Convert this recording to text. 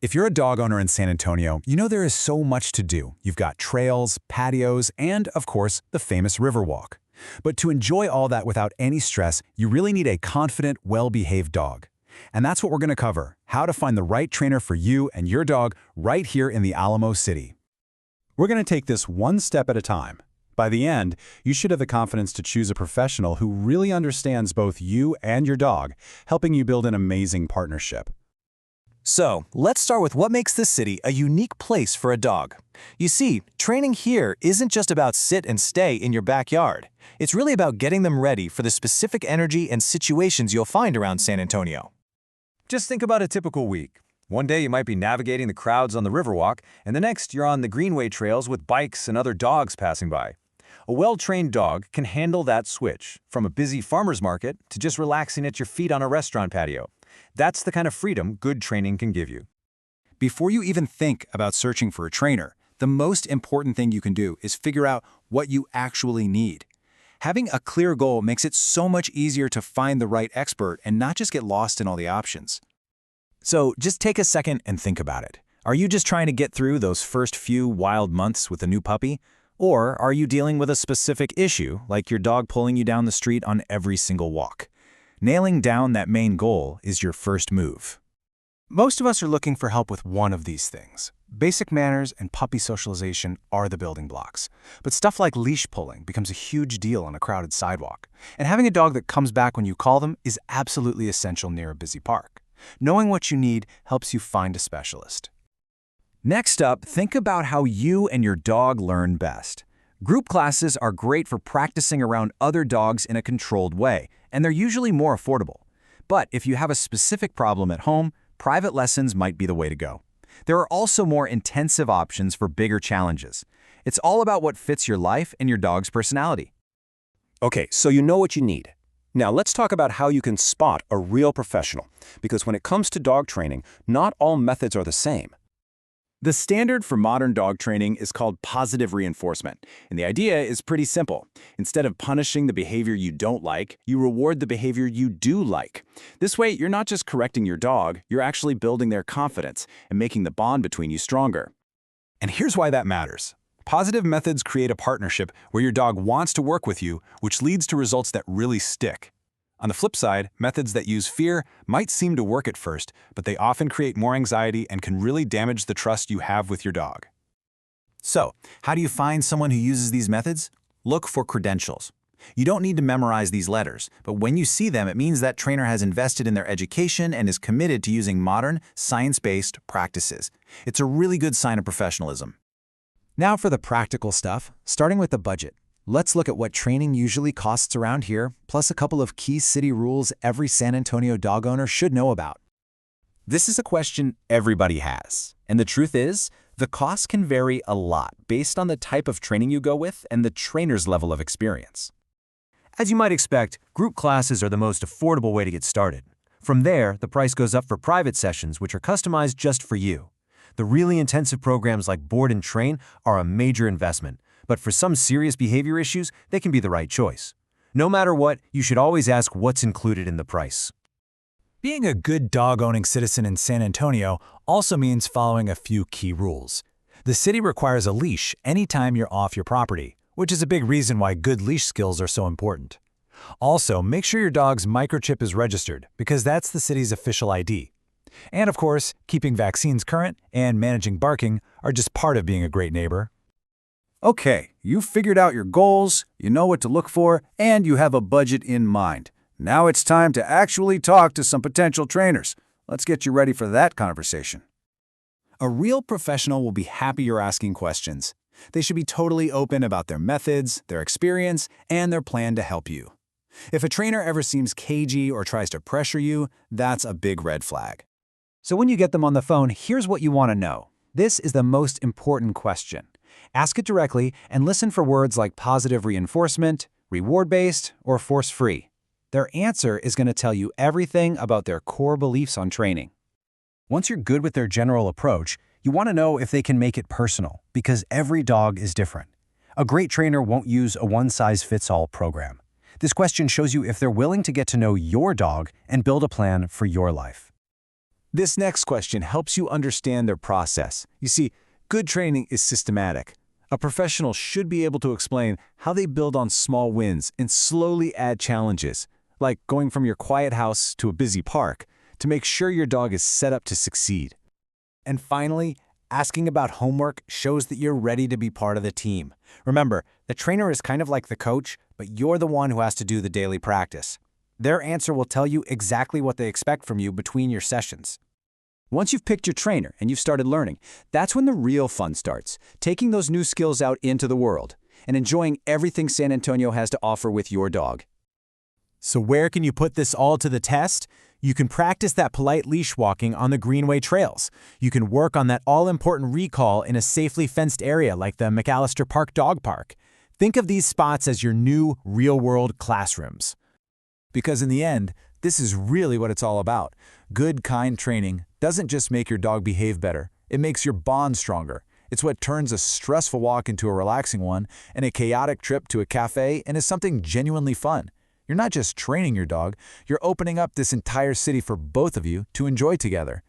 If you're a dog owner in San Antonio, you know there is so much to do. You've got trails, patios, and, of course, the famous Riverwalk. But to enjoy all that without any stress, you really need a confident, well-behaved dog. And that's what we're going to cover, how to find the right trainer for you and your dog right here in the Alamo City. We're going to take this one step at a time. By the end, you should have the confidence to choose a professional who really understands both you and your dog, helping you build an amazing partnership. So, let's start with what makes this city a unique place for a dog. You see, training here isn't just about sit and stay in your backyard. It's really about getting them ready for the specific energy and situations you'll find around San Antonio. Just think about a typical week. One day you might be navigating the crowds on the Riverwalk, and the next you're on the Greenway trails with bikes and other dogs passing by. A well-trained dog can handle that switch, from a busy farmer's market to just relaxing at your feet on a restaurant patio. That's the kind of freedom good training can give you. Before you even think about searching for a trainer, the most important thing you can do is figure out what you actually need. Having a clear goal makes it so much easier to find the right expert and not just get lost in all the options. So, just take a second and think about it. Are you just trying to get through those first few wild months with a new puppy? Or are you dealing with a specific issue, like your dog pulling you down the street on every single walk? Nailing down that main goal is your first move. Most of us are looking for help with one of these things. Basic manners and puppy socialization are the building blocks. But stuff like leash pulling becomes a huge deal on a crowded sidewalk. And having a dog that comes back when you call them is absolutely essential near a busy park. Knowing what you need helps you find a specialist. Next up, think about how you and your dog learn best. Group classes are great for practicing around other dogs in a controlled way, and they're usually more affordable. But if you have a specific problem at home, private lessons might be the way to go. There are also more intensive options for bigger challenges. It's all about what fits your life and your dog's personality. Okay, so you know what you need. Now let's talk about how you can spot a real professional, because when it comes to dog training, not all methods are the same. The standard for modern dog training is called positive reinforcement, and the idea is pretty simple. Instead of punishing the behavior you don't like, you reward the behavior you do like. This way, you're not just correcting your dog, you're actually building their confidence and making the bond between you stronger. And here's why that matters. Positive methods create a partnership where your dog wants to work with you, which leads to results that really stick. On the flip side, methods that use fear might seem to work at first, but they often create more anxiety and can really damage the trust you have with your dog. So, how do you find someone who uses these methods? Look for credentials. You don't need to memorize these letters, but when you see them, it means that trainer has invested in their education and is committed to using modern, science-based practices. It's a really good sign of professionalism. Now for the practical stuff, starting with the budget. Let's look at what training usually costs around here, plus a couple of key city rules every San Antonio dog owner should know about. This is a question everybody has, and the truth is, the costs can vary a lot based on the type of training you go with and the trainer's level of experience. As you might expect, group classes are the most affordable way to get started. From there, the price goes up for private sessions, which are customized just for you. The really intensive programs like Board and Train are a major investment, but for some serious behavior issues, they can be the right choice. No matter what, you should always ask what's included in the price. Being a good dog-owning citizen in San Antonio also means following a few key rules. The city requires a leash anytime you're off your property, which is a big reason why good leash skills are so important. Also, make sure your dog's microchip is registered, because that's the city's official ID. And of course, keeping vaccines current and managing barking are just part of being a great neighbor. Okay, you've figured out your goals, you know what to look for, and you have a budget in mind. Now it's time to actually talk to some potential trainers. Let's get you ready for that conversation. A real professional will be happy you're asking questions. They should be totally open about their methods, their experience, and their plan to help you. If a trainer ever seems cagey or tries to pressure you, that's a big red flag. So when you get them on the phone, here's what you want to know. This is the most important question. Ask it directly and listen for words like positive reinforcement, reward-based, or force-free. Their answer is going to tell you everything about their core beliefs on training. Once you're good with their general approach, you want to know if they can make it personal, because every dog is different. A great trainer won't use a one-size-fits-all program. This question shows you if they're willing to get to know your dog and build a plan for your life. This next question helps you understand their process. You see, good training is systematic. A professional should be able to explain how they build on small wins and slowly add challenges, like going from your quiet house to a busy park, to make sure your dog is set up to succeed. And finally, asking about homework shows that you're ready to be part of the team. Remember, the trainer is kind of like the coach, but you're the one who has to do the daily practice. Their answer will tell you exactly what they expect from you between your sessions. Once you've picked your trainer and you've started learning, that's when the real fun starts, taking those new skills out into the world and enjoying everything San Antonio has to offer with your dog. So where can you put this all to the test? You can practice that polite leash walking on the Greenway trails. You can work on that all-important recall in a safely fenced area like the McAllister Park Dog Park. Think of these spots as your new real-world classrooms. Because in the end, this is really what it's all about. Good, kind training doesn't just make your dog behave better, it makes your bond stronger. It's what turns a stressful walk into a relaxing one and a chaotic trip to a cafe into something genuinely fun. You're not just training your dog, you're opening up this entire city for both of you to enjoy together.